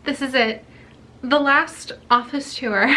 This is it. The last office tour.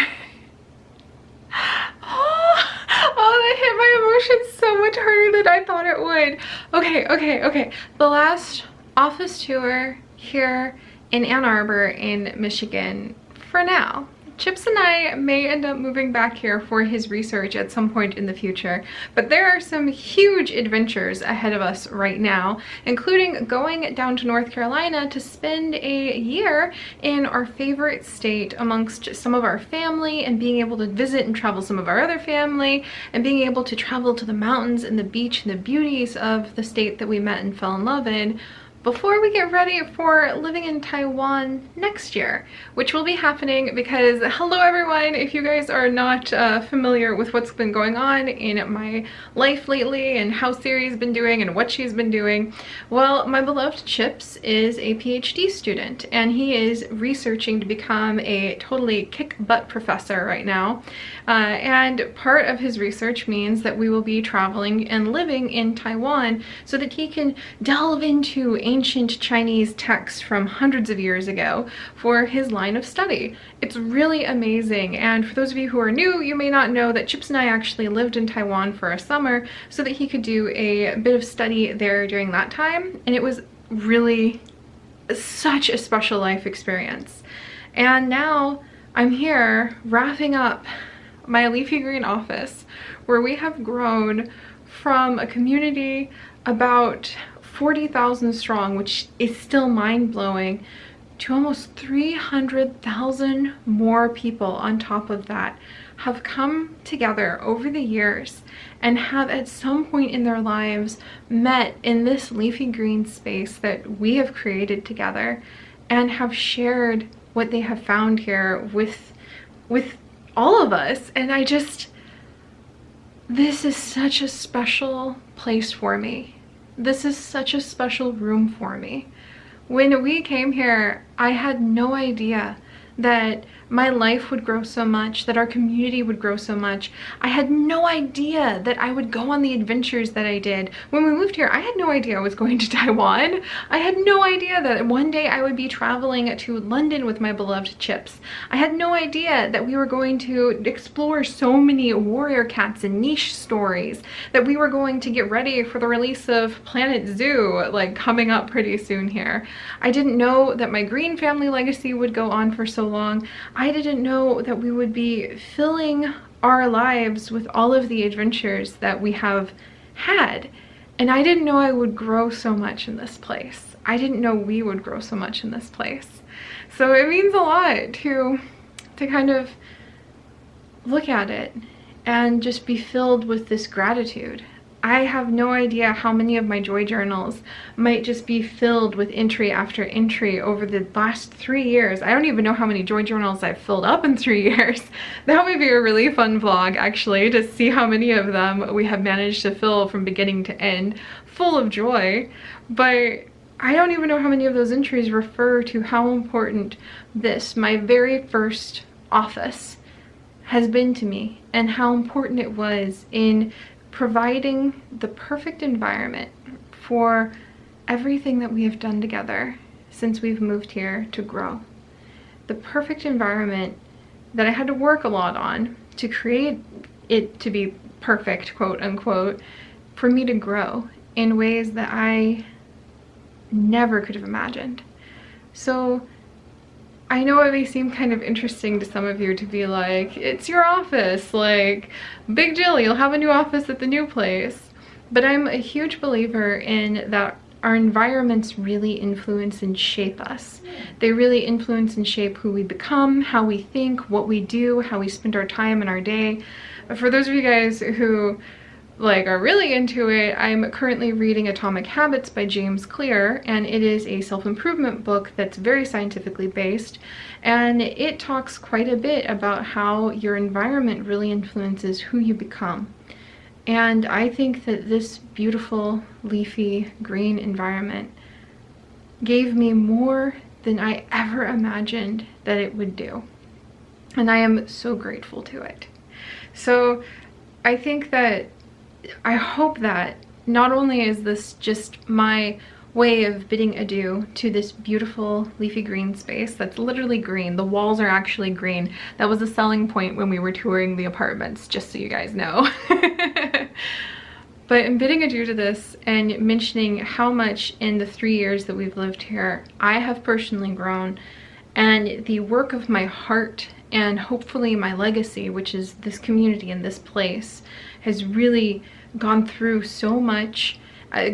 Oh, that hit my emotions so much harder than I thought it would. Okay. The last office tour here in Ann Arbor in Michigan for now. Chips and I may end up moving back here for his research at some point in the future, but there are some huge adventures ahead of us right now, including going down to North Carolina to spend a year in our favorite state amongst some of our family, and being able to visit and travel some of our other family, and being able to travel to the mountains and the beach and the beauties of the state that we met and fell in love in, before we get ready for living in Taiwan next year, which will be happening because, hello everyone, if you guys are not familiar with what's been going on in my life lately and how Seri's been doing and what she's been doing, well, my beloved Chips is a PhD student and he is researching to become a totally kick-butt professor right now. And part of his research means that we will be traveling and living in Taiwan so that he can delve into ancient Chinese texts from hundreds of years ago for his line of study. It's really amazing, and for those of you who are new, you may not know that Chips and I actually lived in Taiwan for a summer so that he could do a bit of study there during that time, and it was really such a special life experience. And now I'm here wrapping up my leafy green office, where we have grown from a community about 40,000 strong, which is still mind-blowing, to almost 300,000 more people on top of that have come together over the years and have at some point in their lives met in this leafy green space that we have created together, and have shared what they have found here with all of us. And this is such a special place for me. This is such a special room for me. When we came here, I had no idea that my life would grow so much, that our community would grow so much. I had no idea that I would go on the adventures that I did. When we moved here, I had no idea I was going to Taiwan. I had no idea that one day I would be traveling to London with my beloved Chips. I had no idea that we were going to explore so many warrior cats and niche stories, that we were going to get ready for the release of Planet Zoo, like coming up pretty soon here. I didn't know that my green family legacy would go on for so long. I didn't know that we would be filling our lives with all of the adventures that we have had. And I didn't know I would grow so much in this place. I didn't know we would grow so much in this place. So it means a lot to kind of look at it and just be filled with this gratitude. I have no idea how many of my joy journals might just be filled with entry after entry over the last 3 years. I don't even know how many joy journals I've filled up in 3 years. That would be a really fun vlog, actually, to see how many of them we have managed to fill from beginning to end, full of joy. But I don't even know how many of those entries refer to how important this, my very first office, has been to me, and how important it was in providing the perfect environment for everything that we have done together since we've moved here to grow. The perfect environment that I had to work a lot on to create it to be perfect, quote unquote, for me to grow in ways that I never could have imagined. So I know it may seem kind of interesting to some of you to be like, it's your office, like, big deal, you'll have a new office at the new place. But I'm a huge believer in that our environments really influence and shape us. They really influence and shape who we become, how we think, what we do, how we spend our time and our day. For those of you guys who are really into it, I'm currently reading Atomic Habits by James Clear, and it is a self-improvement book that's very scientifically based, and it talks quite a bit about how your environment really influences who you become. And I think that this beautiful leafy green environment gave me more than I ever imagined that it would do, and I am so grateful to it. So I hope that not only is this just my way of bidding adieu to this beautiful leafy green space that's literally green. The walls are actually green. That was a selling point when we were touring the apartments, just so you guys know. But in bidding adieu to this and mentioning how much in the 3 years that we've lived here, I have personally grown, and the work of my heart and hopefully my legacy, which is this community and this place, has really gone through so much,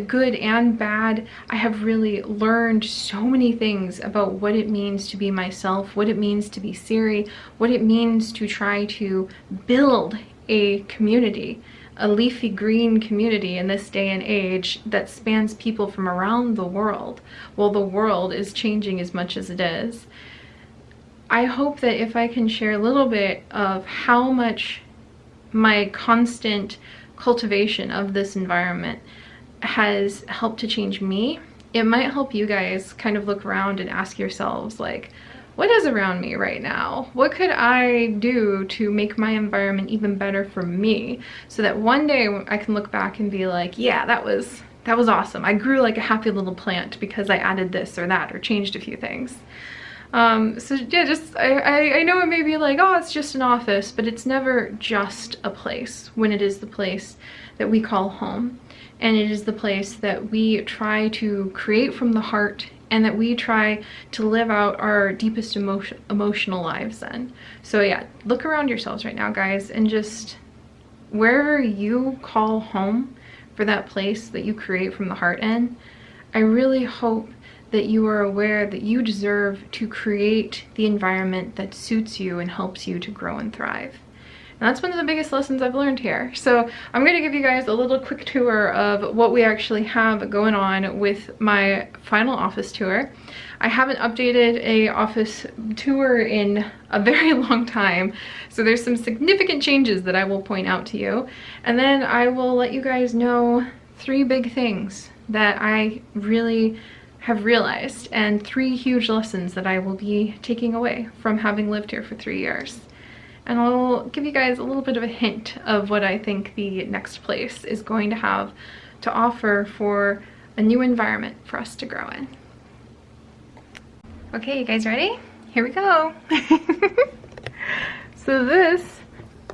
good and bad. I have really learned so many things about what it means to be myself, what it means to be Seri, what it means to try to build a community, a leafy green community in this day and age that spans people from around the world. Well, the world is changing as much as it is. I hope that if I can share a little bit of how much my constant cultivation of this environment has helped to change me, it might help you guys kind of look around and ask yourselves, like, what is around me right now? What could I do to make my environment even better for me, so that one day I can look back and be like, yeah, that was awesome. I grew like a happy little plant because I added this or that or changed a few things. So yeah, just I know it may be like, oh, it's just an office, but it's never just a place when it is the place that we call home. And it is the place that we try to create from the heart, and that we try to live out our deepest emotional lives in. So yeah, look around yourselves right now, guys, and just wherever you call home for that place that you create from the heart in, I really hope that you are aware that you deserve to create the environment that suits you and helps you to grow and thrive. And that's one of the biggest lessons I've learned here. So I'm going to give you guys a little quick tour of what we actually have going on with my final office tour. I haven't updated a office tour in a very long time, so there's some significant changes that I will point out to you. And then I will let you guys know 3 big things that I really have realized, and 3 huge lessons that I will be taking away from having lived here for 3 years. And I'll give you guys a little bit of a hint of what I think the next place is going to have to offer for a new environment for us to grow in. Okay, you guys ready? Here we go. So this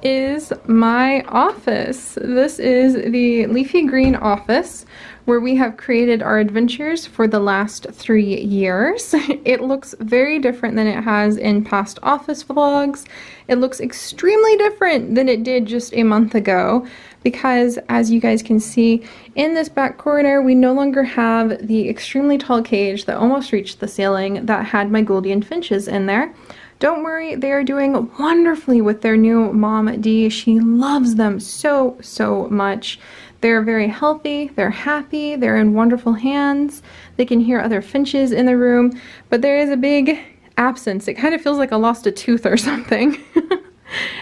is my office. This is the leafy green office where we have created our adventures for the last 3 years. It looks very different than it has in past office vlogs. It looks extremely different than it did just a month ago, because as you guys can see in this back corner, we no longer have the extremely tall cage that almost reached the ceiling that had my Gouldian finches in there. Don't worry, they are doing wonderfully with their new mom, Dee. She loves them so, so much. They're very healthy, they're happy, they're in wonderful hands. They can hear other finches in the room, but there is a big absence. It kind of feels like I lost a tooth or something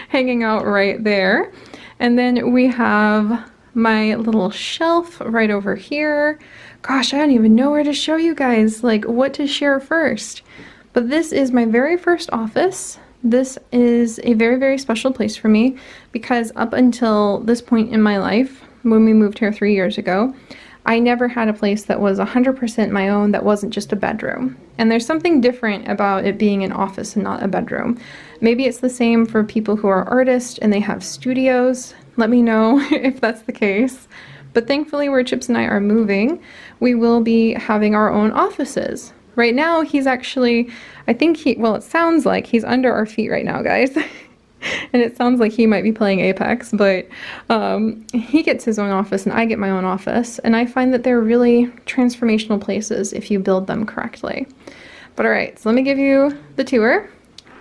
hanging out right there. And then we have my little shelf right over here. Gosh, I don't even know where to show you guys, like, what to share first. But this is my very first office. This is a very, very special place for me, because up until this point in my life, when we moved here 3 years ago, I never had a place that was 100% my own, that wasn't just a bedroom. And there's something different about it being an office and not a bedroom. Maybe it's the same for people who are artists and they have studios. Let me know if that's the case. But thankfully, where Chips and I are moving, we will be having our own offices. Right now, he's actually, well, it sounds like he's under our feet right now, guys. And it sounds like he might be playing Apex, but he gets his own office and I get my own office. And I find that they're really transformational places if you build them correctly. But all right, so let me give you the tour.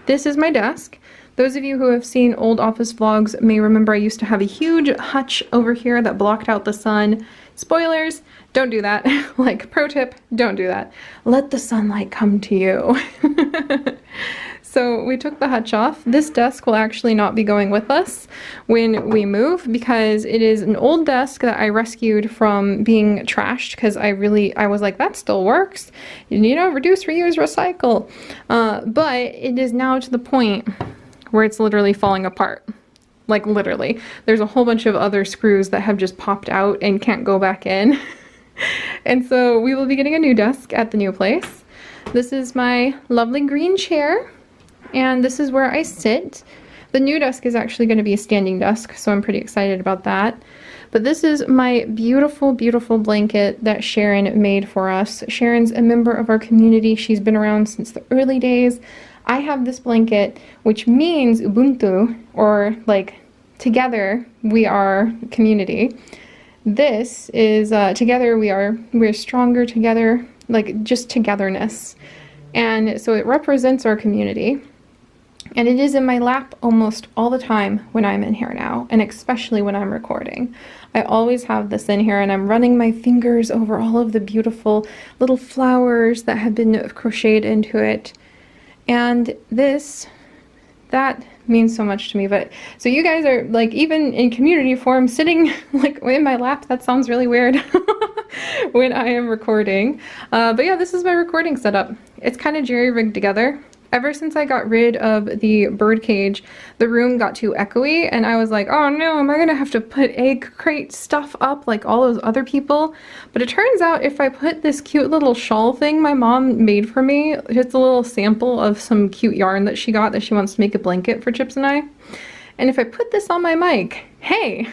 This is my desk. Those of you who have seen old office vlogs may remember I used to have a huge hutch over here that blocked out the sun. Spoilers, don't do that. Like, pro tip, don't do that. Let the sunlight come to you. So we took the hutch off. This desk will actually not be going with us when we move, because it is an old desk that I rescued from being trashed, because I was like, that still works. You know, reduce, reuse, recycle. But it is now to the point where it's literally falling apart. Like, literally. There's a whole bunch of other screws that have just popped out and can't go back in. And so we will be getting a new desk at the new place. This is my lovely green chair, and this is where I sit. The new desk is actually going to be a standing desk, so I'm pretty excited about that. But this is my beautiful, beautiful blanket that Sharon made for us. Sharon's a member of our community. She's been around since the early days. I have this blanket, which means Ubuntu, or like together we are community. This is together we're stronger together, like just togetherness. And so it represents our community. And it is in my lap almost all the time when I'm in here now, and especially when I'm recording. I always have this in here, and I'm running my fingers over all of the beautiful little flowers that have been crocheted into it. And that means so much to me. But so you guys are like, even in community form, sitting like in my lap, that sounds really weird when I am recording. But yeah, this is my recording setup. It's kind of jerry-rigged together. Ever since I got rid of the bird cage, the room got too echoey, and I was like, oh no, am I gonna have to put egg crate stuff up like all those other people? But it turns out if I put this cute little shawl thing my mom made for me, it's a little sample of some cute yarn that she got that she wants to make a blanket for Chips and I. And if I put this on my mic, hey,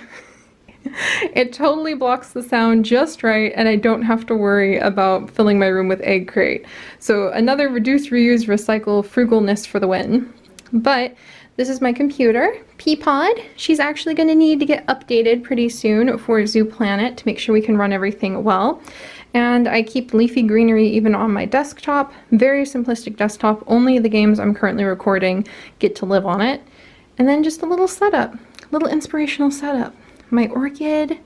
it totally blocks the sound just right, and I don't have to worry about filling my room with egg crate. So another reduce, reuse, recycle frugalness for the win. But this is my computer, Peapod. She's actually going to need to get updated pretty soon for Zoo Planet to make sure we can run everything well. And I keep Leafy greenery even on my desktop. Very simplistic desktop. Only the games I'm currently recording get to live on it. And then just a little setup, little inspirational setup. My orchid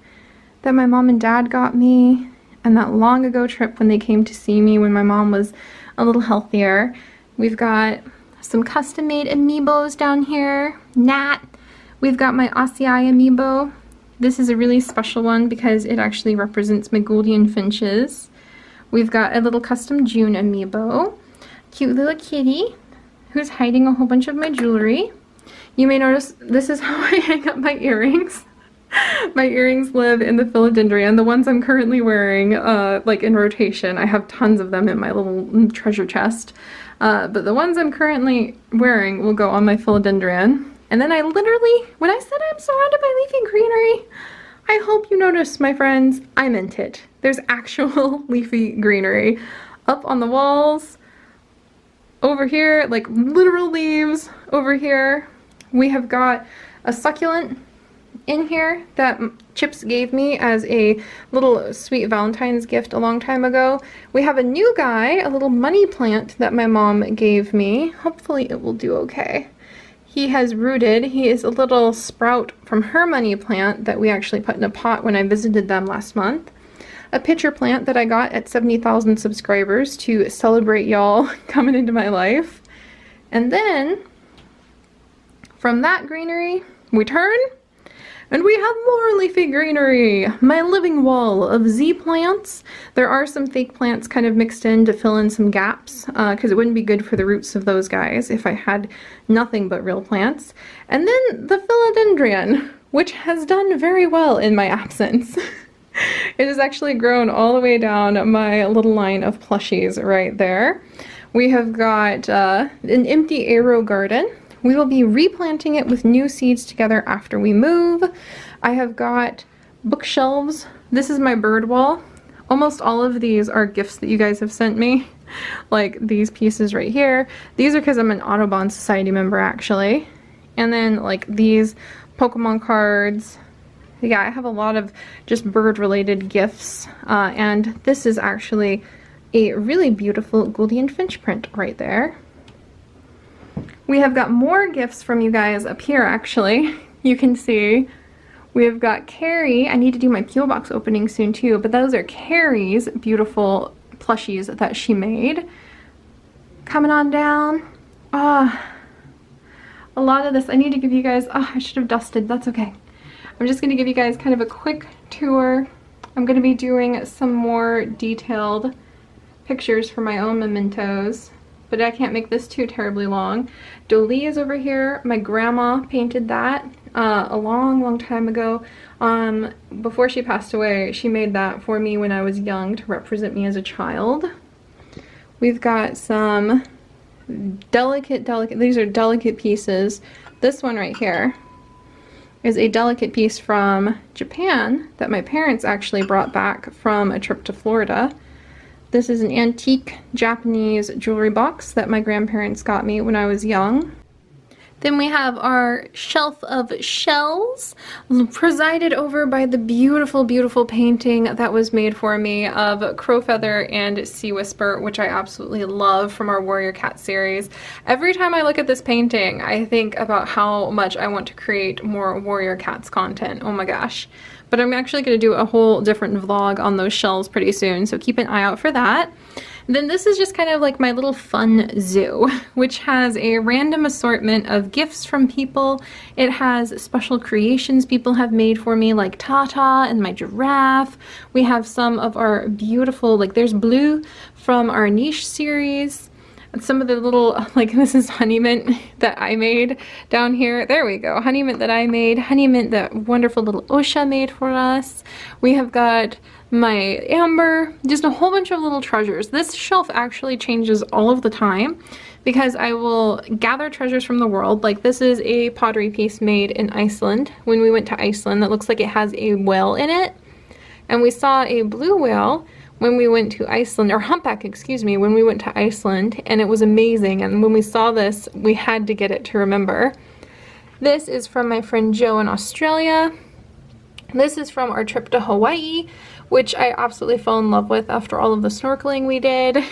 that my mom and dad got me, and that long ago trip when they came to see me when my mom was a little healthier. We've got some custom made amiibos down here. Nat. We've got my Oasis amiibo. This is a really special one because it actually represents my Gouldian finches. We've got a little custom June amiibo. Cute little kitty who's hiding a whole bunch of my jewelry. You may notice this is how I hang up my earrings. My earrings live in the philodendron, the ones I'm currently wearing, like in rotation. I have tons of them in my little treasure chest. But the ones I'm currently wearing will go on my philodendron. And then I literally, when I said I'm surrounded by leafy greenery, I hope you notice, my friends, I meant it. There's actual leafy greenery up on the walls, over here, like literal leaves over here. We have got a succulent in here that Chips gave me as a little sweet Valentine's gift a long time ago. We have a new guy, a little money plant that my mom gave me. Hopefully it will do okay. He has rooted. He is a little sprout from her money plant that we actually put in a pot when I visited them last month. A pitcher plant that I got at 70,000 subscribers to celebrate y'all coming into my life. And then from that greenery, we turn and we have more leafy greenery. My living wall of Z plants. There are some fake plants kind of mixed in to fill in some gaps because it wouldn't be good for the roots of those guys if I had nothing but real plants. And then the philodendron, which has done very well in my absence. It has actually grown all the way down my little line of plushies right there. We have got an empty aero garden. We will be replanting it with new seeds together after we move. I have got bookshelves. This is my bird wall. Almost all of these are gifts that you guys have sent me. Like these pieces right here. These are because I'm an Audubon Society member actually. And then like these Pokemon cards. Yeah, I have a lot of just bird related gifts. And this is actually a really beautiful Gouldian finch print right there. We have got more gifts from you guys up here actually. You can see we have got Carrie. I need to do my P.O. box opening soon too, but those are Carrie's beautiful plushies that she made. Coming on down. A lot of this, I need to give you guys, I should have dusted, that's okay. I'm just gonna give you guys kind of a quick tour. I'm gonna be doing some more detailed pictures for my own mementos. but I can't make this too terribly long. Dolly is over here. My grandma painted that a long time ago. Before she passed away, she made that for me when I was young to represent me as a child. We've got some delicate, these are delicate pieces. This one right here is a delicate piece from Japan that my parents actually brought back from a trip to Florida. This is an antique Japanese jewelry box that my grandparents got me when I was young. Then we have our shelf of shells, presided over by the beautiful, beautiful painting that was made for me of Crowfeather and Sea Whisper, which I absolutely love, from our Warrior Cat series. Every time I look at this painting, I think about how much I want to create more Warrior Cats content. Oh my gosh. But I'm actually going to do a whole different vlog on those shells pretty soon, so keep an eye out for that. Then this is just kind of like my little fun zoo, which has a random assortment of gifts from people. It has special creations people have made for me, like Tata and my giraffe. We have some of our beautiful, like there's Blue from our niche series. And some of the little, like this is honey mint that I made down here. There we go, honey mint that I made. Honey mint that wonderful little Osha made for us. We have got my amber, just a whole bunch of little treasures. This shelf actually changes all of the time because I will gather treasures from the world. Like this is a pottery piece made in Iceland. When we went to Iceland, that looks like it has a whale in it. And we saw a blue whale when we went to Iceland, or humpback, excuse me, when we went to Iceland, and it was amazing. And when we saw this, we had to get it to remember. This is from my friend Joe in Australia. This is from our trip to Hawaii, which I absolutely fell in love with after all of the snorkeling we did.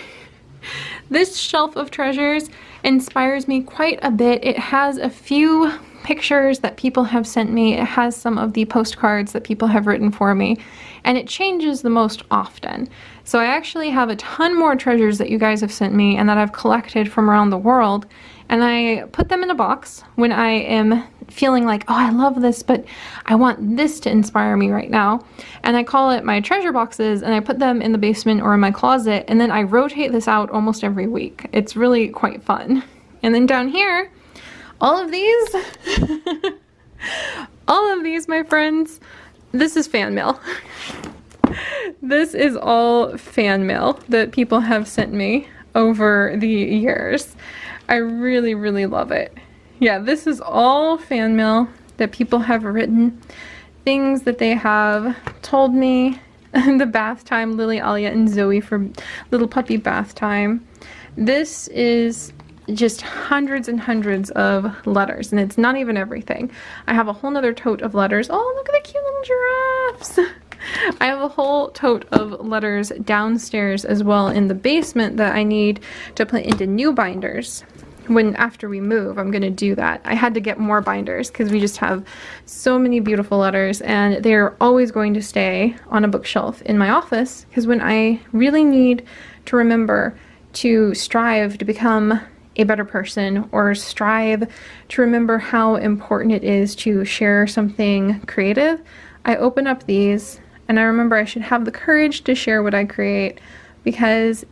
This shelf of treasures inspires me quite a bit. It has a few pictures that people have sent me. It has some of the postcards that people have written for me, and it changes the most often. So I actually have a ton more treasures that you guys have sent me and that I've collected from around the world, and I put them in a box when I am feeling like, oh, I love this, but I want this to inspire me right now. And I call it my treasure boxes, and I put them in the basement or in my closet, and then I rotate this out almost every week. It's really quite fun. And then down here, all of these, all of these, my friends, this is fan mail. This is all fan mail that people have sent me over the years. I really, really love it. Yeah, this is all fan mail that people have written, things that they have told me. The bath time, Lily, Alia, and Zoe for little puppy bath time. This is just hundreds and hundreds of letters, and it's not even everything. I have a whole nother tote of letters. Oh, look at the cute little giraffes. I have a whole tote of letters downstairs as well in the basement that I need to put into new binders. After we move, I'm gonna do that. I had to get more binders because we just have so many beautiful letters, and they're always going to stay on a bookshelf in my office, because when I really need to remember to strive to become a better person, or strive to remember how important it is to share something creative, I open up these and I remember I should have the courage to share what I create, because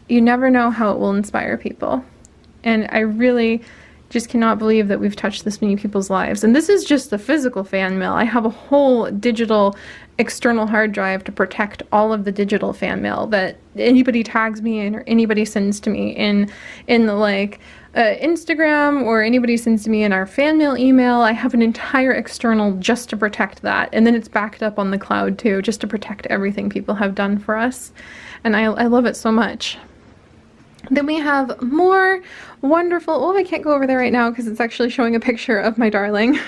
you never know how it will inspire people. And I really just cannot believe that we've touched this many people's lives. And this is just the physical fan mail. I have a whole digital external hard drive to protect all of the digital fan mail that anybody tags me in, or anybody sends to me in the like Instagram, or anybody sends to me in our fan mail email. I have an entire external just to protect that, and then it's backed up on the cloud too, just to protect everything people have done for us. And I love it so much. Then we have more wonderful, oh, I can't go over there right now because it's actually showing a picture of my darling.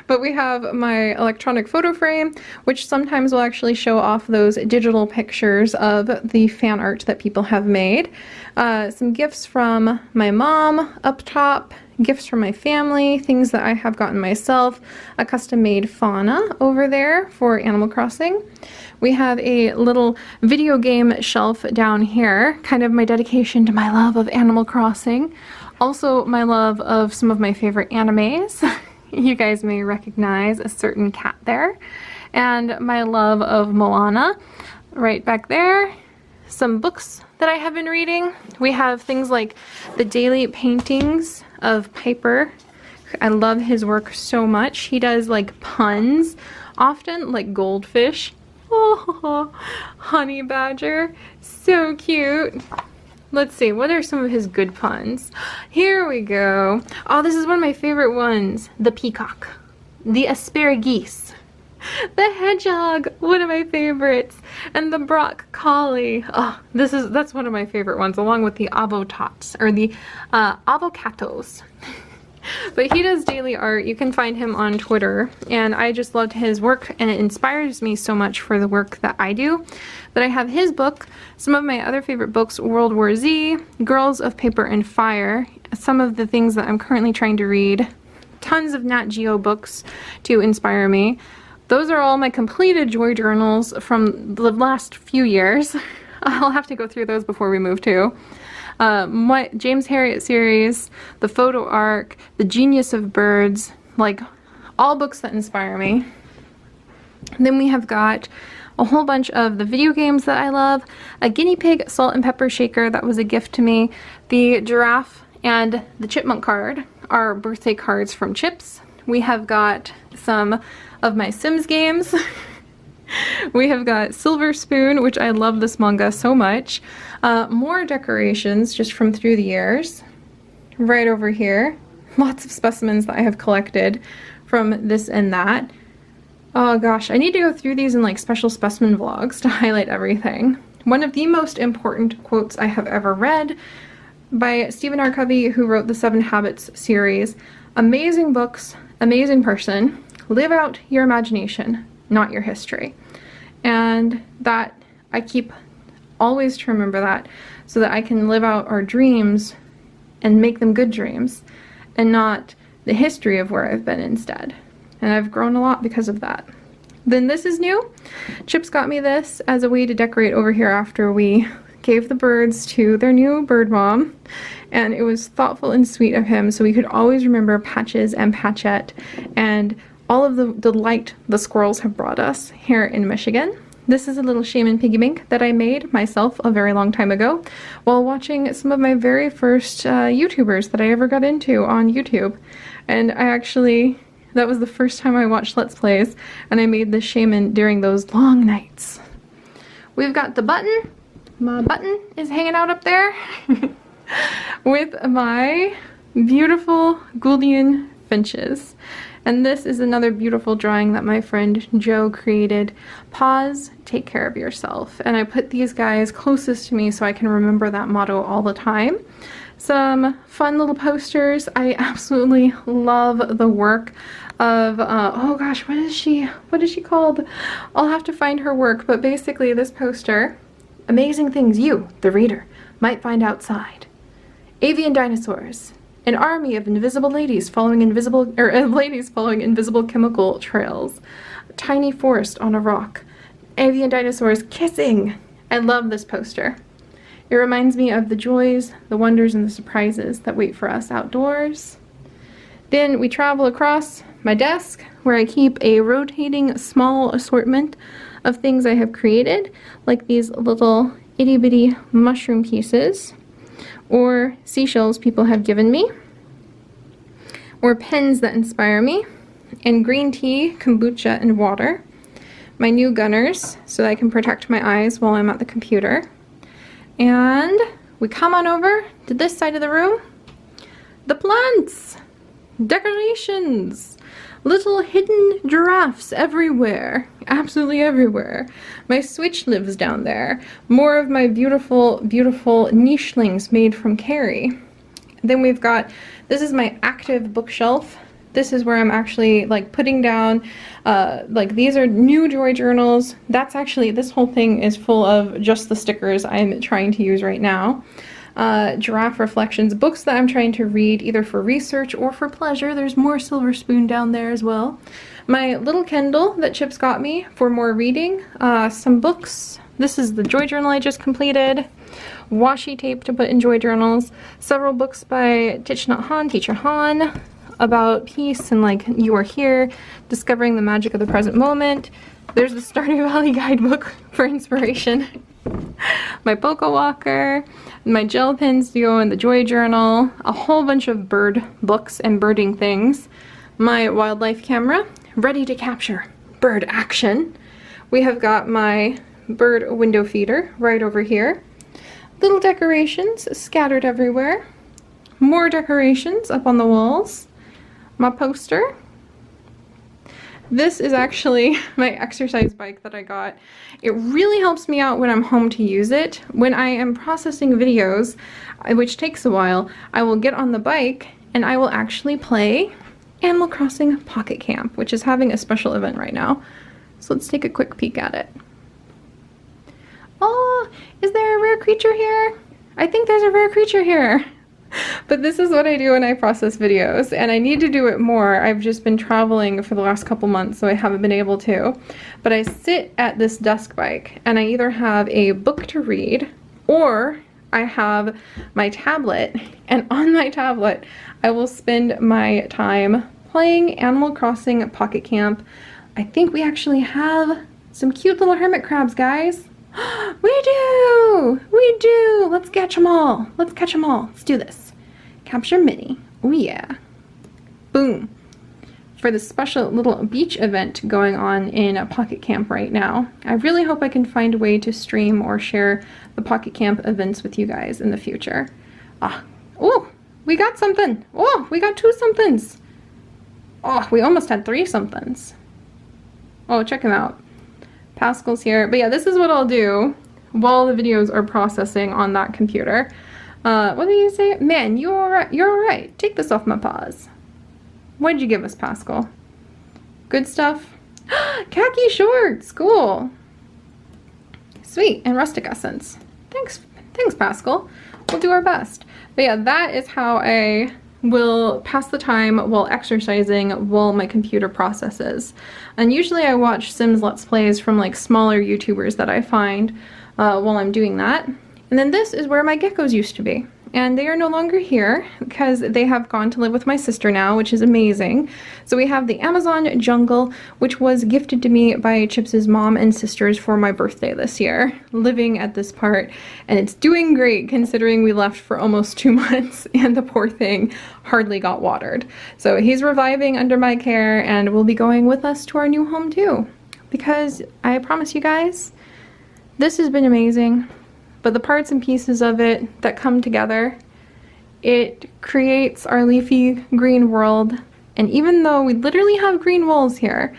But we have my electronic photo frame, which sometimes will actually show off those digital pictures of the fan art that people have made. Some gifts from my mom up top, gifts from my family, things that I have gotten myself, a custom-made fauna over there for Animal Crossing. We have a little video game shelf down here, kind of my dedication to my love of Animal Crossing. Also my love of some of my favorite animes. You guys may recognize a certain cat there. And my love of Moana right back there. Some books that I have been reading. We have things like the daily paintings of Piper. I love his work so much. He does like puns often, like goldfish. Oh, honey badger, so cute. Let's see, what are some of his good puns? Here we go. Oh, this is one of my favorite ones. The peacock, the asparagus, the hedgehog, one of my favorites, and the broccoli. Oh, that's one of my favorite ones, along with the avotots, or the avocatos. But he does daily art. You can find him on Twitter, and I just loved his work, and it inspires me so much for the work that I do. But I have his book, some of my other favorite books, World War Z, Girls of Paper and Fire, some of the things that I'm currently trying to read, tons of Nat Geo books to inspire me. Those are all my completed joy journals from the last few years. I'll have to go through those before we move too. My James Harriet series, the Photo Arc, The Genius of Birds, like all books that inspire me. And then we have got a whole bunch of the video games that I love, a guinea pig salt and pepper shaker that was a gift to me, the giraffe and the chipmunk card are birthday cards from Chips. We have got some of my Sims games. We have got Silver Spoon, which I love this manga so much. More decorations just from through the years. Right over here. Lots of specimens that I have collected from this and that. Oh gosh, I need to go through these in like special specimen vlogs to highlight everything. One of the most important quotes I have ever read by Stephen R. Covey, who wrote the 7 Habits series. Amazing books, amazing person. Live out your imagination, not your history. And that I keep always to remember that, so that I can live out our dreams and make them good dreams and not the history of where I've been instead. And I've grown a lot because of that. Then this is new. Chips got me this as a way to decorate over here after we gave the birds to their new bird mom, and it was thoughtful and sweet of him, so we could always remember Patches and Patchette and all of the delight the squirrels have brought us here in Michigan. This is a little shaman piggy bank that I made myself a very long time ago while watching some of my very first YouTubers that I ever got into on YouTube. And that was the first time I watched Let's Plays, and I made this shaman during those long nights. We've got the button. My button is hanging out up there with my beautiful Gouldian finches. And this is another beautiful drawing that my friend Joe created. Pause, take care of yourself. And I put these guys closest to me so I can remember that motto all the time. Some fun little posters. I absolutely love the work of, oh gosh, what is she called? I'll have to find her work, but basically this poster, amazing things you, the reader, might find outside. Avian dinosaurs. An army of invisible ladies following invisible chemical trails. A tiny forest on a rock. Avian dinosaurs kissing. I love this poster. It reminds me of the joys, the wonders, and the surprises that wait for us outdoors. Then we travel across my desk where I keep a rotating small assortment of things I have created, like these little itty bitty mushroom pieces, or seashells people have given me, or pens that inspire me, and green tea, kombucha, and water. My new gunners, so that I can protect my eyes while I'm at the computer. And we come on over to this side of the room. The plants! Decorations! Little hidden giraffes everywhere. Absolutely everywhere. My Switch lives down there. More of my beautiful, beautiful nichelings made from Carrie. Then we've got, this is my active bookshelf. This is where I'm actually like putting down, like these are new joy journals. That's actually, this whole thing is full of just the stickers I'm trying to use right now. Giraffe reflections, books that I'm trying to read either for research or for pleasure. There's more Silver Spoon down there as well. My little Kindle that Chips got me for more reading. Some books. This is the joy journal I just completed. Washi tape to put in joy journals. Several books by Thich Nhat Hanh, Teacher Han, about peace and like you are here, discovering the magic of the present moment. There's the Stardew Valley guidebook for inspiration. my Boca Walker, my gel pens to go in the Joy Journal, a whole bunch of bird books and birding things, my wildlife camera, ready to capture bird action. We have got my bird window feeder right over here. Little decorations scattered everywhere. More decorations up on the walls. My poster. This is actually my exercise bike that I got. It really helps me out when I'm home to use it. When I am processing videos, which takes a while, I will get on the bike and I will actually play Animal Crossing Pocket Camp, which is having a special event right now. So let's take a quick peek at it. Oh, is there a rare creature here? I think there's a rare creature here. But this is what I do when I process videos, and I need to do it more. I've just been traveling for the last couple months, so I haven't been able to. But I sit at this desk bike, and I either have a book to read, or I have my tablet, and on my tablet, I will spend my time playing Animal Crossing Pocket Camp. I think we actually have some cute little hermit crabs, guys. We do! We do! Let's catch them all. Let's catch them all. Let's do this. Capture Minnie. Oh yeah. Boom. For the special little beach event going on in a Pocket Camp right now. I really hope I can find a way to stream or share the Pocket Camp events with you guys in the future. Oh, we got something. Oh, we got 2 somethings. Oh, we almost had 3 somethings. Oh, check him out. Pascal's here. But yeah, this is what I'll do while the videos are processing on that computer. What did you say? Man, you're alright. You're alright. Take this off my paws. What did you give us, Pascal? Good stuff? Khaki shorts! Cool. Sweet. And rustic essence. Thanks, Pascal. We'll do our best. But yeah, that is how I will pass the time while exercising while my computer processes. And usually I watch Sims Let's Plays from like smaller YouTubers that I find while I'm doing that. And then this is where my geckos used to be. And they are no longer here because they have gone to live with my sister now, which is amazing. So we have the Amazon jungle, which was gifted to me by Chips's mom and sisters for my birthday this year, living at this part. And it's doing great considering we left for almost 2 months and the poor thing hardly got watered. So he's reviving under my care and will be going with us to our new home too. Because I promise you guys, this has been amazing. But the parts and pieces of it that come together, it creates our leafy green world. And even though we literally have green walls here,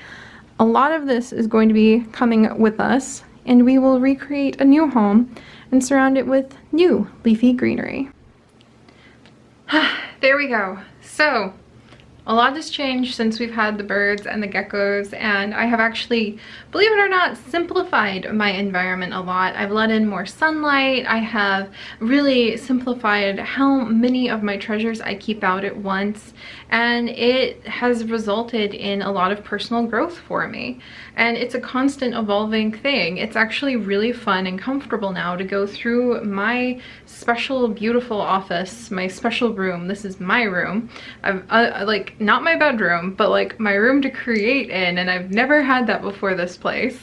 a lot of this is going to be coming with us, and we will recreate a new home and surround it with new leafy greenery. There we go. So a lot has changed since we've had the birds and the geckos, and I have actually, believe it or not, simplified my environment a lot. I've let in more sunlight. I have really simplified how many of my treasures I keep out at once, and it has resulted in a lot of personal growth for me. And it's a constant evolving thing. It's actually really fun and comfortable now to go through my special, beautiful office, my special room. This is my room. I've like, not my bedroom, but like my room to create in, and I've never had that before this place.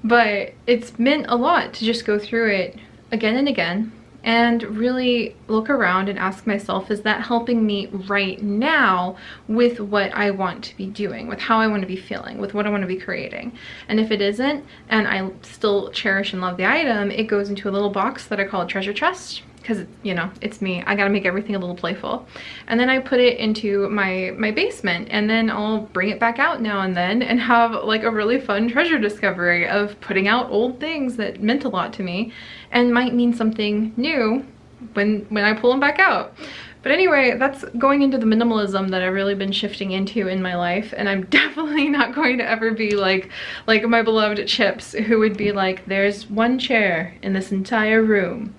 But it's meant a lot to just go through it again and again and really look around and ask myself, is that helping me right now with what I want to be doing, with how I want to be feeling, with what I want to be creating? And if it isn't, and I still cherish and love the item, it goes into a little box that I call a treasure chest, because, you know, it's me. I gotta make everything a little playful. And then I put it into my basement, and then I'll bring it back out now and then and have like a really fun treasure discovery of putting out old things that meant a lot to me and might mean something new when I pull them back out. But anyway, that's going into the minimalism that I've really been shifting into in my life, and I'm definitely not going to ever be like my beloved Chips, who would be like, there's one chair in this entire room.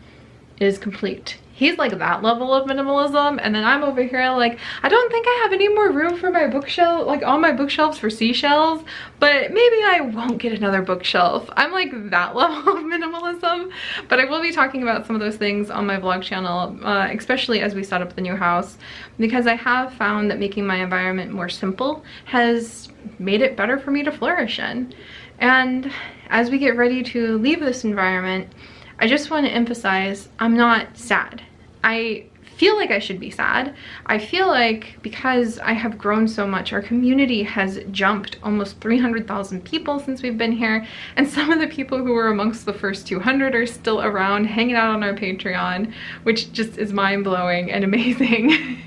It is complete. He's like that level of minimalism, and then I'm over here like, I don't think I have any more room for my bookshelf, like on my bookshelves for seashells, but maybe I won't get another bookshelf. I'm like that level of minimalism. But I will be talking about some of those things on my vlog channel, especially as we set up the new house, because I have found that making my environment more simple has made it better for me to flourish in. And as we get ready to leave this environment, I just want to emphasize, I'm not sad. I feel like I should be sad. I feel like because I have grown so much, our community has jumped almost 300,000 people since we've been here, and some of the people who were amongst the first 200 are still around hanging out on our Patreon, which just is mind-blowing and amazing.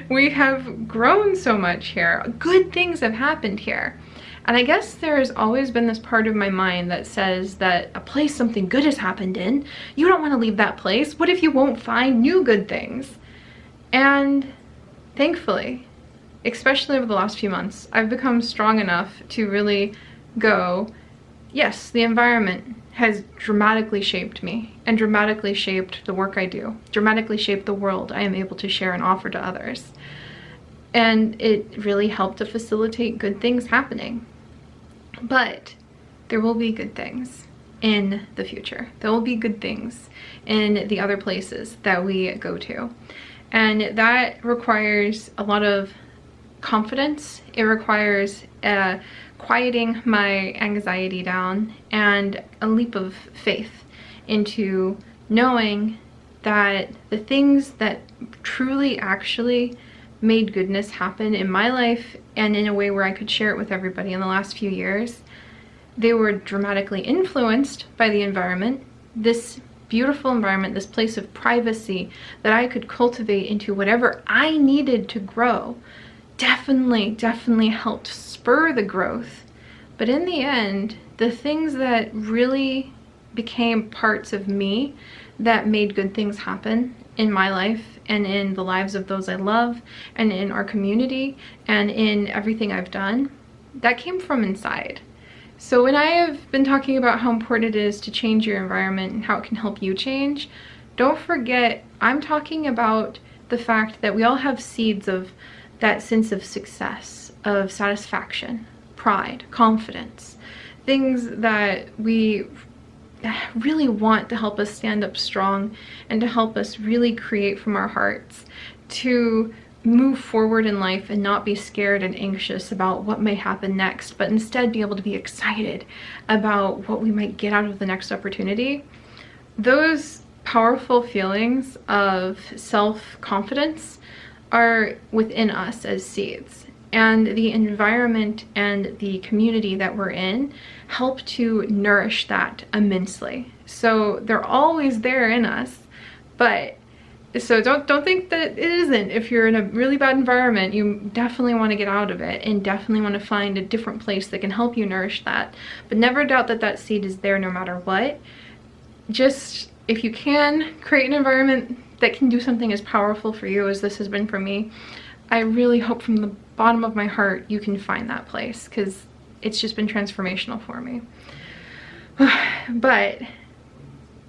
We have grown so much here. Good things have happened here. And I guess there's always been this part of my mind that says that a place something good has happened in, you don't want to leave that place. What if you won't find new good things? And thankfully, especially over the last few months, I've become strong enough to really go, yes, the environment has dramatically shaped me and dramatically shaped the work I do, dramatically shaped the world I am able to share and offer to others. And it really helped to facilitate good things happening. But there will be good things in the future. There will be good things in the other places that we go to. And that requires a lot of confidence. It requires quieting my anxiety down and a leap of faith into knowing that the things that truly actually made goodness happen in my life and in a way where I could share it with everybody in the last few years, they were dramatically influenced by the environment. This beautiful environment, this place of privacy that I could cultivate into whatever I needed to grow, definitely helped spur the growth. But in the end, the things that really became parts of me that made good things happen in my life and in the lives of those I love and in our community and in everything I've done, that came from inside. So when I have been talking about how important it is to change your environment and how it can help you change, don't forget I'm talking about the fact that we all have seeds of that sense of success, of satisfaction, pride, confidence, things that we really want to help us stand up strong and to help us really create from our hearts to move forward in life and not be scared and anxious about what may happen next, but instead be able to be excited about what we might get out of the next opportunity. Those powerful feelings of self-confidence are within us as seeds. And the environment and the community that we're in help to nourish that immensely. So they're always there in us, but so don't think that it isn't. If you're in a really bad environment, you definitely want to get out of it and definitely want to find a different place that can help you nourish that. But never doubt that that seed is there no matter what. Just, if you can, create an environment that can do something as powerful for you as this has been for me. I really hope from the bottom of my heart you can find that place, because it's just been transformational for me. But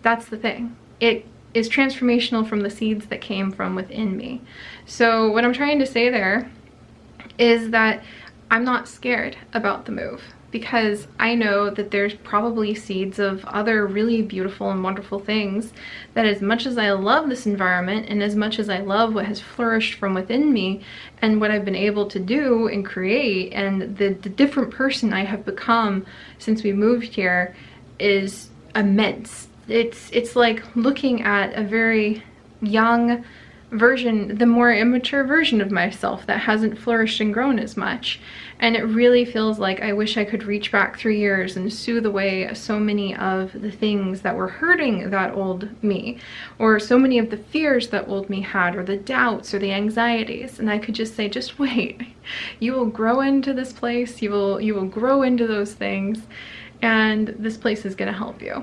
that's the thing. It is transformational from the seeds that came from within me. So what I'm trying to say there is that I'm not scared about the move, because I know that there's probably seeds of other really beautiful and wonderful things that, as much as I love this environment and as much as I love what has flourished from within me and what I've been able to do and create and the different person I have become since we moved here, is immense. It's like looking at a very young version, the more immature version of myself that hasn't flourished and grown as much. And it really feels like I wish I could reach back 3 years and soothe away so many of the things that were hurting that old me, or so many of the fears that old me had, or the doubts or the anxieties. And I could just say, just wait. You will grow into this place. You will grow into those things, and this place is going to help you.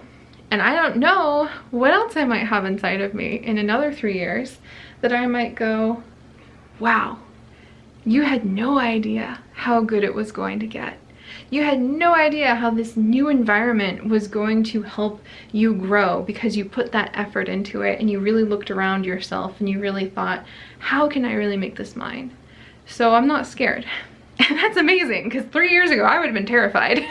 And I don't know what else I might have inside of me in another 3 years that I might go, wow, you had no idea how good it was going to get. You had no idea how this new environment was going to help you grow because you put that effort into it and you really looked around yourself and you really thought, how can I really make this mine? So I'm not scared. And that's amazing, because 3 years ago I would have been terrified.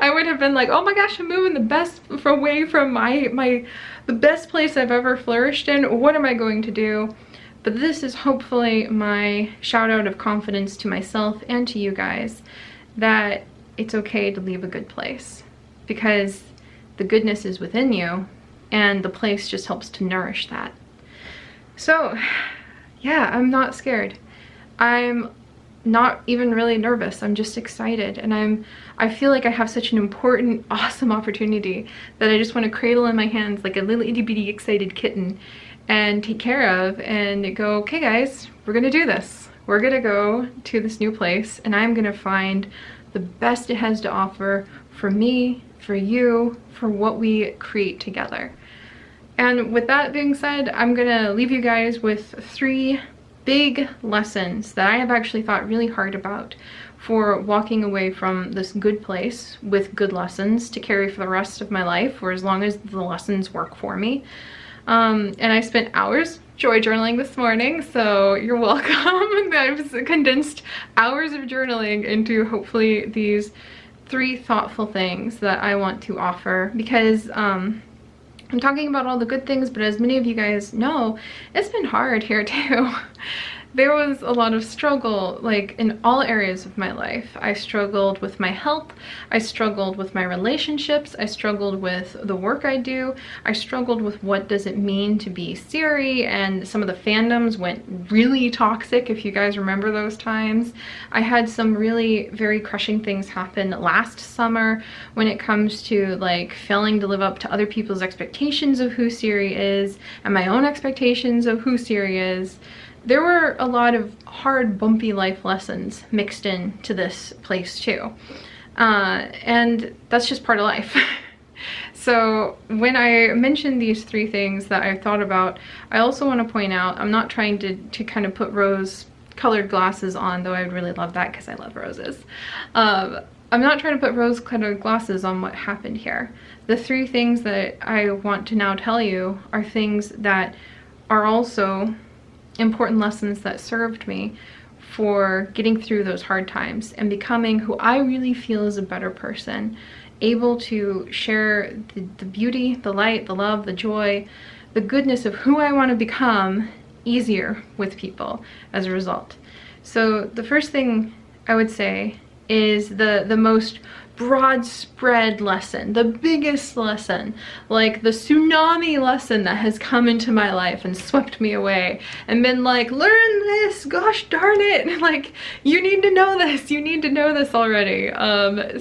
I would have been like, oh my gosh, I'm moving the best away from the best place I've ever flourished in. What am I going to do? But this is hopefully my shout out of confidence to myself and to you guys that it's okay to leave a good place, because the goodness is within you, and the place just helps to nourish that. So yeah, I'm not scared. I'm not even really nervous. I'm just excited, and I feel like I have such an important, awesome opportunity that I just want to cradle in my hands like a little itty bitty excited kitten and take care of and go, okay guys, we're gonna do this. We're gonna go to this new place, and I'm gonna find the best it has to offer for me, for you, for what we create together. And with that being said, I'm gonna leave you guys with 3 big lessons that I have actually thought really hard about for walking away from this good place with good lessons to carry for the rest of my life, or as long as the lessons work for me. And I spent hours joy journaling this morning, so you're welcome. I've condensed hours of journaling into hopefully these 3 thoughtful things that I want to offer, because I'm talking about all the good things, but as many of you guys know, it's been hard here too. There was a lot of struggle, like in all areas of my life. I struggled with my health, I struggled with my relationships, I struggled with the work I do, I struggled with what does it mean to be Seri, and some of the fandoms went really toxic, if you guys remember those times. I had some really very crushing things happen last summer when it comes to like failing to live up to other people's expectations of who Seri is and my own expectations of who Seri is. There were a lot of hard, bumpy life lessons mixed in to this place too. And that's just part of life. So when I mentioned these 3 things that I've thought about, I also want to point out, I'm not trying to kind of put rose-colored glasses on, though I would really love that because I love roses. I'm not trying to put rose-colored glasses on what happened here. The 3 things that I want to now tell you are things that are also important lessons that served me for getting through those hard times and becoming who I really feel is a better person, able to share the beauty, the light, the love, the joy, the goodness of who I want to become easier with people as a result. So the first thing I would say is the most broad spread lesson, the biggest lesson, like the tsunami lesson that has come into my life and swept me away and been like, learn this, gosh darn it, like you need to know this, you need to know this already.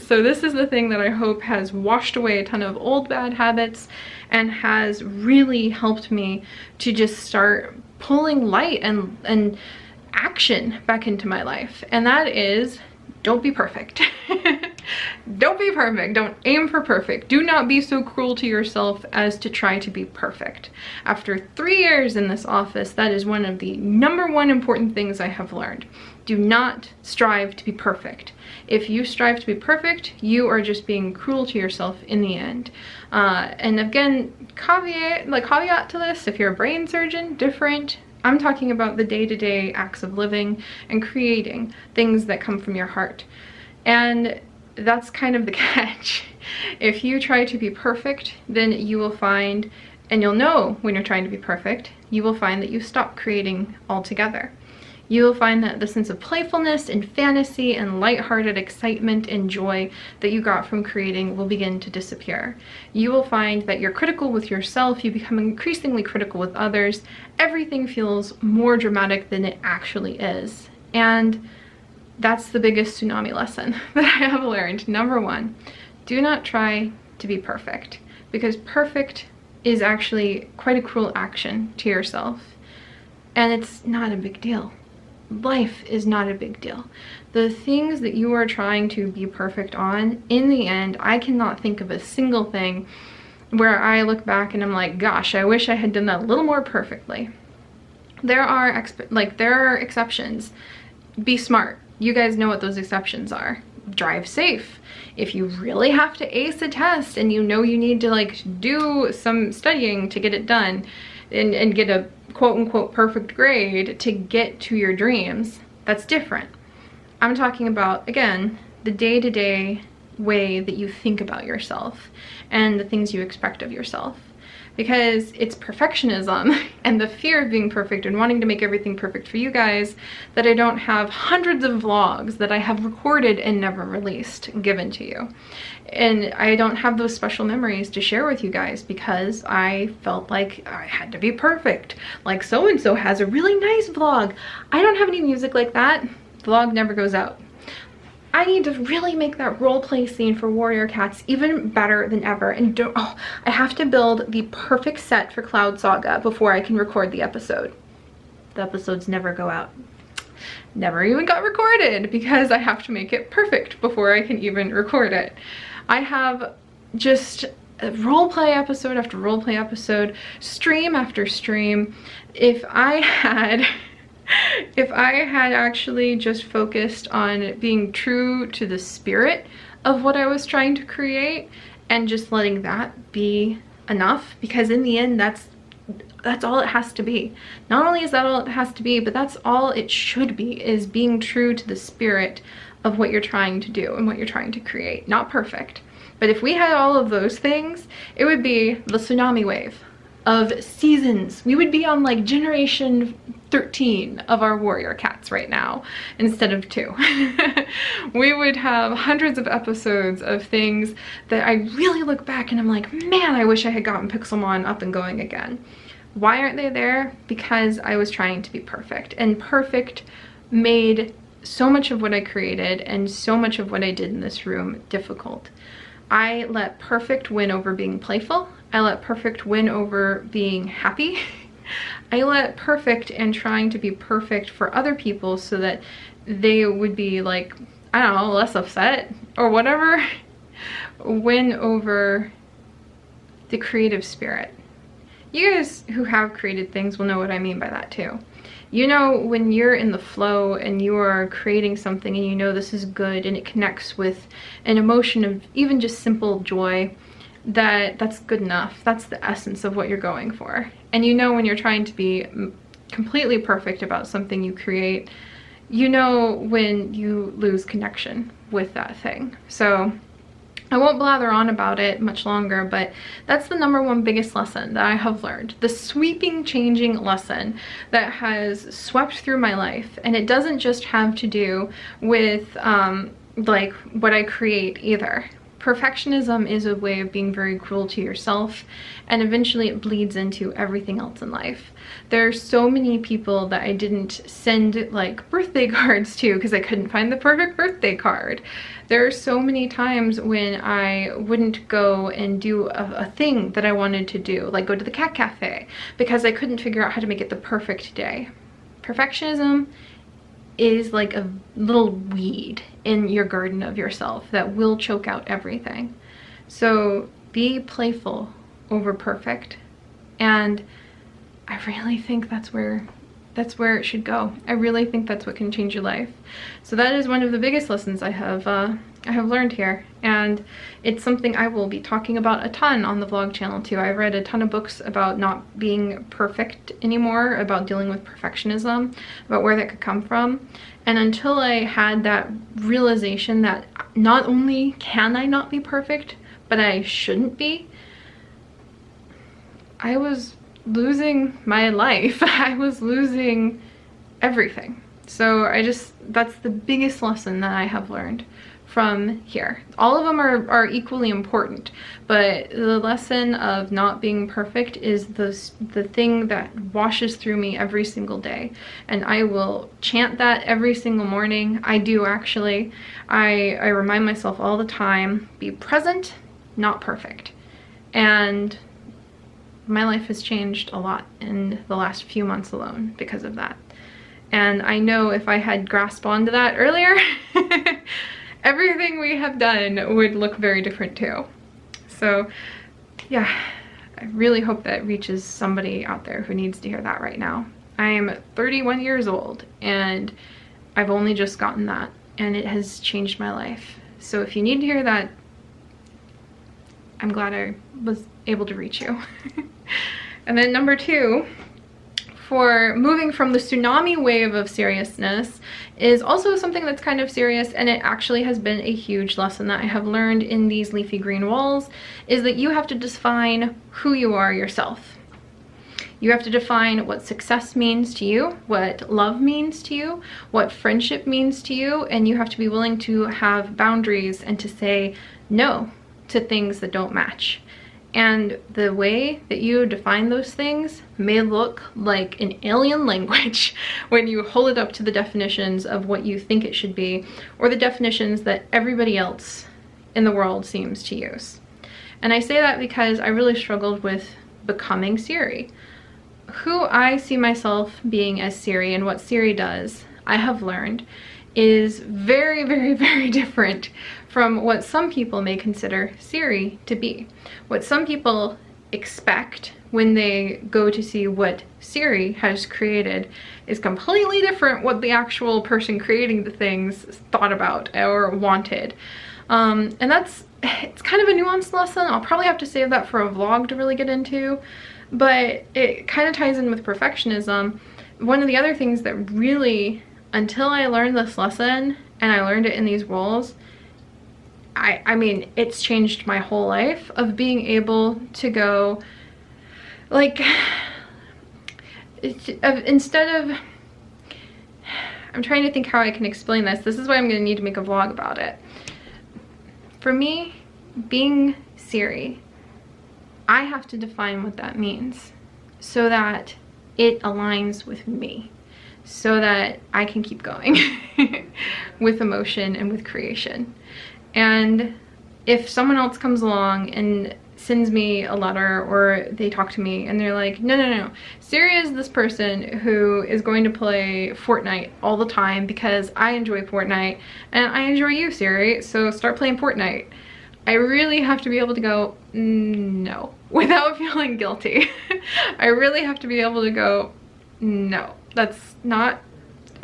So this is the thing that I hope has washed away a ton of old bad habits and has really helped me to just start pulling light and action back into my life, and that is, don't be perfect. Don't be perfect. Don't aim for perfect. Do not be so cruel to yourself as to try to be perfect. After 3 years in this office, that is one of the #1 important things I have learned. Do not strive to be perfect. If you strive to be perfect, you are just being cruel to yourself in the end. And again, caveat to this, if you're a brain surgeon, different. I'm talking about the day-to-day acts of living and creating things that come from your heart. And that's kind of the catch. If you try to be perfect, then you will find, and you'll know when you're trying to be perfect, you will find that you stop creating altogether. You will find that the sense of playfulness and fantasy and lighthearted excitement and joy that you got from creating will begin to disappear. You will find that you're critical with yourself, you become increasingly critical with others. Everything feels more dramatic than it actually is. And that's the biggest tsunami lesson that I have learned. #1, do not try to be perfect, because perfect is actually quite a cruel action to yourself. And it's not a big deal. Life is not a big deal. The things that you are trying to be perfect on, in the end, I cannot think of a single thing where I look back and I'm like, gosh, I wish I had done that a little more perfectly. There are exceptions. Be smart. You guys know what those exceptions are. Drive safe. If you really have to ace a test and you know you need to like do some studying to get it done and get a quote-unquote perfect grade to get to your dreams, that's different. I'm talking about, again, the day-to-day way that you think about yourself and the things you expect of yourself. because it's perfectionism and the fear of being perfect and wanting to make everything perfect for you guys that I don't have hundreds of vlogs that I have recorded and never released and given to you. And I don't have those special memories to share with you guys because I felt like I had to be perfect. Like so-and-so has a really nice vlog. I don't have any music like that. Vlog never goes out. I need to really make that role play scene for Warrior Cats even better than ever. And I have to build the perfect set for Cloud Saga before I can record the episode. The episodes never go out. Never even got recorded because I have to make it perfect before I can even record it. I have just roleplay episode after roleplay episode, stream after stream. If I had actually just focused on being true to the spirit of what I was trying to create and just letting that be enough, because in the end that's all it has to be. Not only is that all it has to be, but that's all it should be, is being true to the spirit of what you're trying to do and what you're trying to create. Not perfect, but if we had all of those things, it would be the tsunami wave of seasons. We would be on like generation 13 of our Warrior Cats right now instead of 2. We would have hundreds of episodes of things that I really look back and I'm like, man, I wish I had gotten Pixelmon up and going again. Why aren't they there? Because I was trying to be perfect, and perfect made so much of what I created and so much of what I did in this room difficult. I let perfect win over being playful. I let perfect win over being happy. I let perfect and trying to be perfect for other people so that they would be like, I don't know, less upset or whatever, win over the creative spirit. You guys who have created things will know what I mean by that too. You know, when you're in the flow and you are creating something and you know this is good and it connects with an emotion of even just simple joy, that's good enough. That's the essence of what you're going for. And you know when you're trying to be completely perfect about something you create, you know when you lose connection with that thing. So I won't blather on about it much longer, but that's the #1 biggest lesson that I have learned. The sweeping, changing lesson that has swept through my life. And it doesn't just have to do with like what I create either. Perfectionism is a way of being very cruel to yourself, and eventually it bleeds into everything else in life. There are so many people that I didn't send like birthday cards to because I couldn't find the perfect birthday card. There are so many times when I wouldn't go and do a thing that I wanted to do, like go to the cat cafe, because I couldn't figure out how to make it the perfect day. Perfectionism is like a little weed in your garden of yourself that will choke out everything. So be playful over perfect, and I really think that's where it should go. I really think that's what can change your life. So that is one of the biggest lessons I have learned here, and it's something I will be talking about a ton on the vlog channel too. I've read a ton of books about not being perfect anymore, about dealing with perfectionism, about where that could come from. And until I had that realization that not only can I not be perfect, but I shouldn't be, I was losing my life. I was losing everything. So that's the biggest lesson that I have learned from here. All of them are equally important, but the lesson of not being perfect is the thing that washes through me every single day, and I will chant that every single morning. I do actually. I remind myself all the time, be present, not perfect. And my life has changed a lot in the last few months alone because of that. And I know if I had grasped onto that earlier, everything we have done would look very different too. So yeah, I really hope that reaches somebody out there who needs to hear that right now. I am 31 years old and I've only just gotten that, and it has changed my life. So if you need to hear that, I'm glad I was able to reach you. And then #2, for moving from the tsunami wave of seriousness is also something that's kind of serious, and it actually has been a huge lesson that I have learned in these leafy green walls, is that you have to define who you are yourself. You have to define what success means to you, what love means to you, what friendship means to you, and you have to be willing to have boundaries and to say no to things that don't match. And the way that you define those things may look like an alien language when you hold it up to the definitions of what you think it should be, or the definitions that everybody else in the world seems to use. And I say that because I really struggled with becoming Seri. Who I see myself being as Seri and what Seri does, I have learned, is very, very, very different from what some people may consider Seri to be. What some people expect when they go to see what Seri has created is completely different what the actual person creating the things thought about or wanted. And it's kind of a nuanced lesson. I'll probably have to save that for a vlog to really get into, but it kind of ties in with perfectionism. One of the other things that really, until I learned this lesson and I learned it in these roles, I mean, it's changed my whole life of being able to go, like, instead of, I'm trying to think how I can explain this. This is why I'm going to need to make a vlog about it. For me, being Seri, I have to define what that means so that it aligns with me, so that I can keep going with emotion and with creation. And if someone else comes along and sends me a letter or they talk to me and they're like, no, Seri is this person who is going to play Fortnite all the time because I enjoy Fortnite and I enjoy you, Seri, so start playing Fortnite. I really have to be able to go, no, without feeling guilty. I really have to be able to go, no, that's not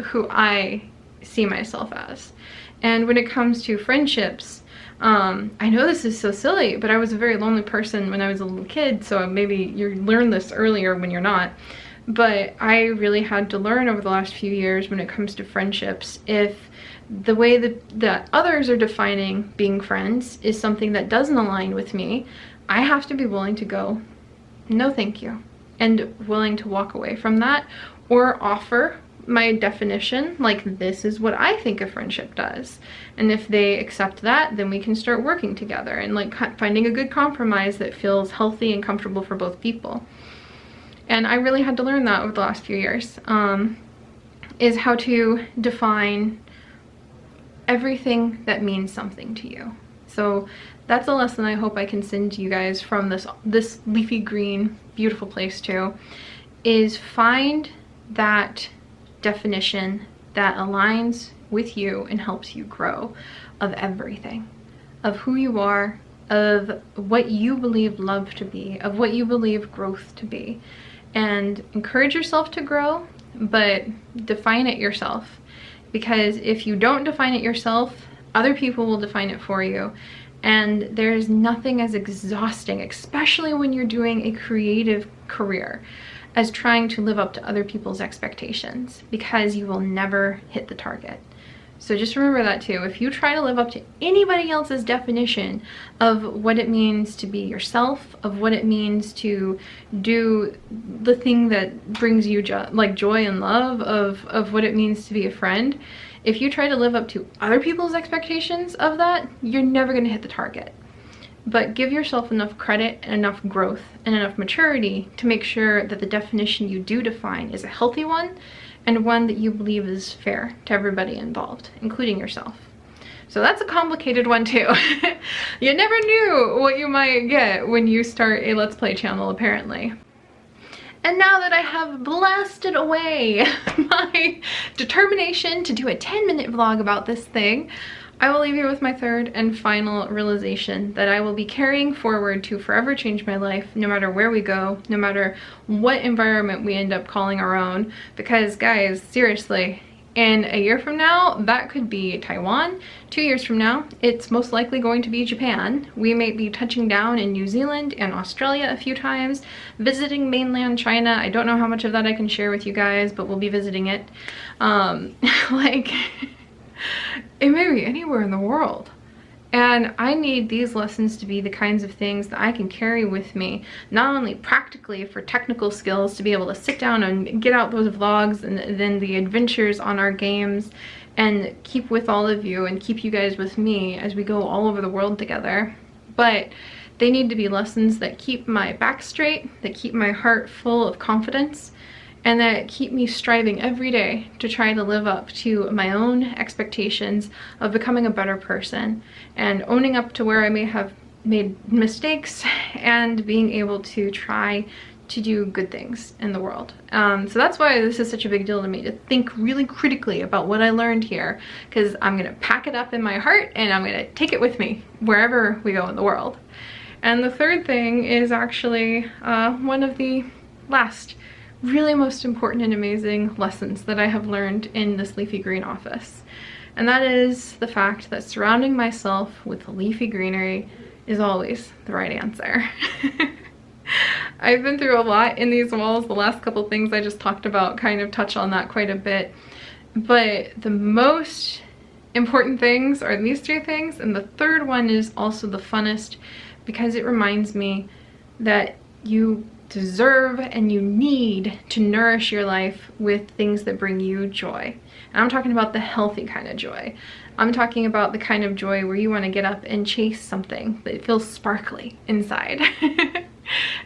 who I see myself as. And when it comes to friendships, I know this is so silly, but I was a very lonely person when I was a little kid, so maybe you learn this earlier when you're not. But I really had to learn over the last few years when it comes to friendships, if the way that others are defining being friends is something that doesn't align with me, I have to be willing to go, no thank you, and willing to walk away from that, or offer my definition, like, this is what I think a friendship does. And if they accept that, then we can start working together and like finding a good compromise that feels healthy and comfortable for both people. And I really had to learn that over the last few years, is how to define everything that means something to you. So that's a lesson I hope I can send to you guys from this leafy green beautiful place too, is find that definition that aligns with you and helps you grow, of everything, of who you are, of what you believe love to be, of what you believe growth to be. And encourage yourself to grow, but define it yourself. Because if you don't define it yourself, other people will define it for you. And there's nothing as exhausting, especially when you're doing a creative career, as trying to live up to other people's expectations, because you will never hit the target. So just remember that too. If you try to live up to anybody else's definition of what it means to be yourself, of what it means to do the thing that brings you joy and love, of what it means to be a friend, if you try to live up to other people's expectations of that, you're never going to hit the target. But give yourself enough credit and enough growth and enough maturity to make sure that the definition you do define is a healthy one, and one that you believe is fair to everybody involved, including yourself. So that's a complicated one too. You never knew what you might get when you start a Let's Play channel, apparently. And now that I have blasted away my determination to do a 10-minute vlog about this thing, I will leave you with my third and final realization that I will be carrying forward to forever change my life, no matter where we go, no matter what environment we end up calling our own. Because guys, seriously, In a year from now, that could be Taiwan. 2 years from now, it's most likely going to be Japan. We may be touching down in New Zealand and Australia a few times, visiting mainland China. I don't know how much of that I can share with you guys, but we'll be visiting it. Like, it may be anywhere in the world. And I need these lessons to be the kinds of things that I can carry with me, not only practically for technical skills to be able to sit down and get out those vlogs and then the adventures on our games and keep with all of you and keep you guys with me as we go all over the world together, but they need to be lessons that keep my back straight, that keep my heart full of confidence, and that keep me striving every day to try to live up to my own expectations of becoming a better person and owning up to where I may have made mistakes and being able to try to do good things in the world. So that's why this is such a big deal to me, to think really critically about what I learned here, because I'm gonna pack it up in my heart and I'm gonna take it with me wherever we go in the world. And the third thing is actually one of the last really most important and amazing lessons that I have learned in this leafy green office. And that is the fact that surrounding myself with leafy greenery is always the right answer. I've been through a lot in these walls. The last couple things I just talked about kind of touch on that quite a bit. But the most important things are these three things. And the third one is also the funnest, because it reminds me that you deserve and you need to nourish your life with things that bring you joy. And I'm talking about the healthy kind of joy. I'm talking about the kind of joy where you want to get up and chase something that feels sparkly inside.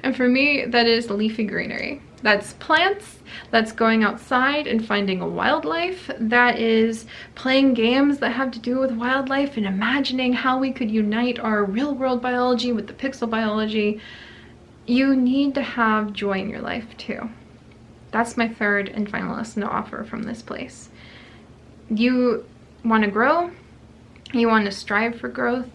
And for me, that is leafy greenery. That's plants, that's going outside and finding a wildlife, that is playing games that have to do with wildlife and imagining how we could unite our real world biology with the pixel biology. You need to have joy in your life too. That's my third and final lesson to offer from this place. You want to grow, you want to strive for growth,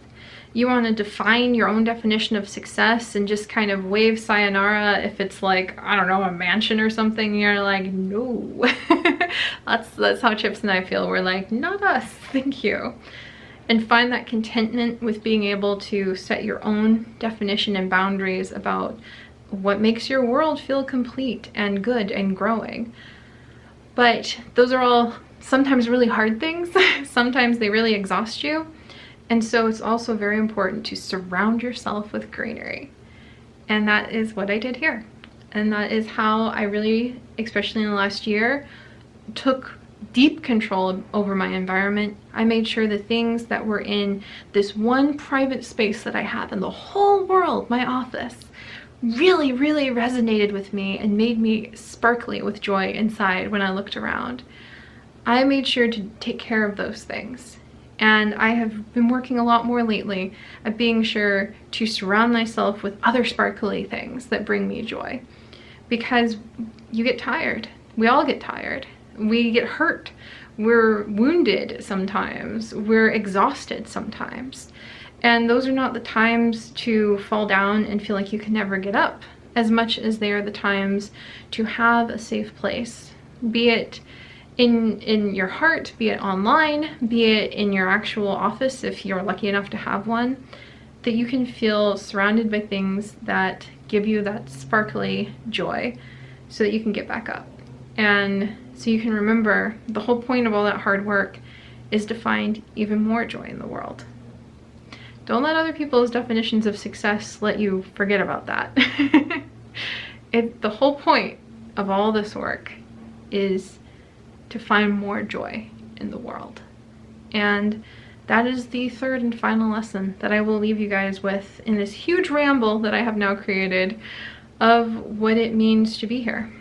you want to define your own definition of success and just kind of wave sayonara if it's like, I don't know, a mansion or something. You're like, no. that's how Chips and I feel. We're like, not us, thank you. And find that contentment with being able to set your own definition and boundaries about what makes your world feel complete and good and growing. But those are all sometimes really hard things. Sometimes they really exhaust you. And so it's also very important to surround yourself with greenery. And that is what I did here. And that is how I really, especially in the last year, took deep control over my environment. I made sure the things that were in this one private space that I have in the whole world, my office, really, really resonated with me and made me sparkly with joy inside when I looked around. I made sure to take care of those things. And I have been working a lot more lately at being sure to surround myself with other sparkly things that bring me joy. Because you get tired. We all get tired. We get hurt. We're wounded sometimes. We're exhausted sometimes. And those are not the times to fall down and feel like you can never get up, as much as they are the times to have a safe place. Be it in your heart, be it online, be it in your actual office if you're lucky enough to have one, that you can feel surrounded by things that give you that sparkly joy so that you can get back up. And so you can remember the whole point of all that hard work is to find even more joy in the world. Don't let other people's definitions of success let you forget about that. The whole point of all this work is to find more joy in the world. And that is the third and final lesson that I will leave you guys with in this huge ramble that I have now created of what it means to be here.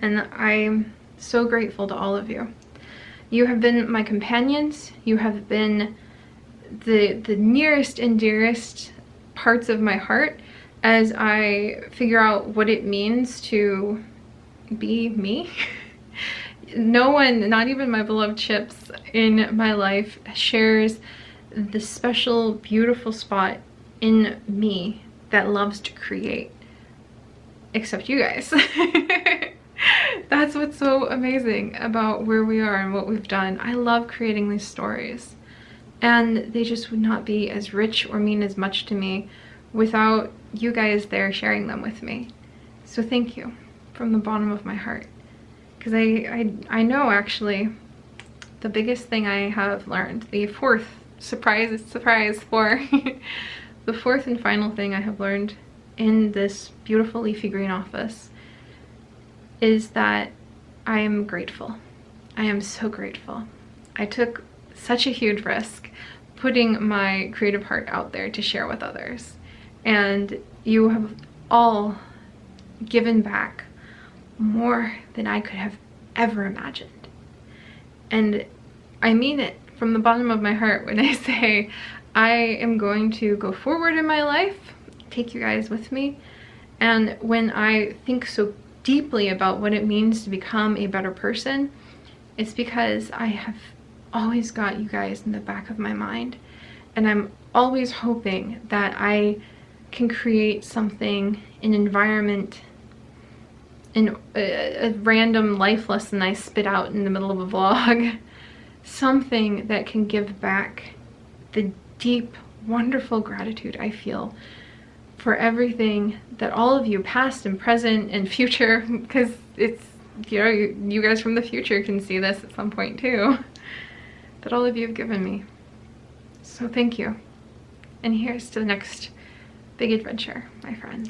And I'm so grateful to all of you. You have been my companions. You have been the nearest and dearest parts of my heart as I figure out what it means to be me. No one, not even my beloved Chips in my life, shares the special, beautiful spot in me that loves to create, except you guys. That's what's so amazing about where we are and what we've done. I love creating these stories, and they just would not be as rich or mean as much to me without you guys there sharing them with me. So thank you from the bottom of my heart. Because I know actually the biggest thing I have learned, the fourth, surprise for the fourth and final thing I have learned in this beautiful leafy green office is that I am grateful. I am so grateful. I took such a huge risk putting my creative heart out there to share with others, and you have all given back more than I could have ever imagined. And I mean it from the bottom of my heart when I say I am going to go forward in my life, take you guys with me, and when I think so deeply about what it means to become a better person, it's because I have always got you guys in the back of my mind, and I'm always hoping that I can create something, an environment, a random life lesson I spit out in the middle of a vlog, something that can give back the deep, wonderful gratitude I feel for everything that all of you, past and present and future, because it's, you know, you guys from the future can see this at some point too, that all of you have given me. So thank you. And here's to the next big adventure, my friends.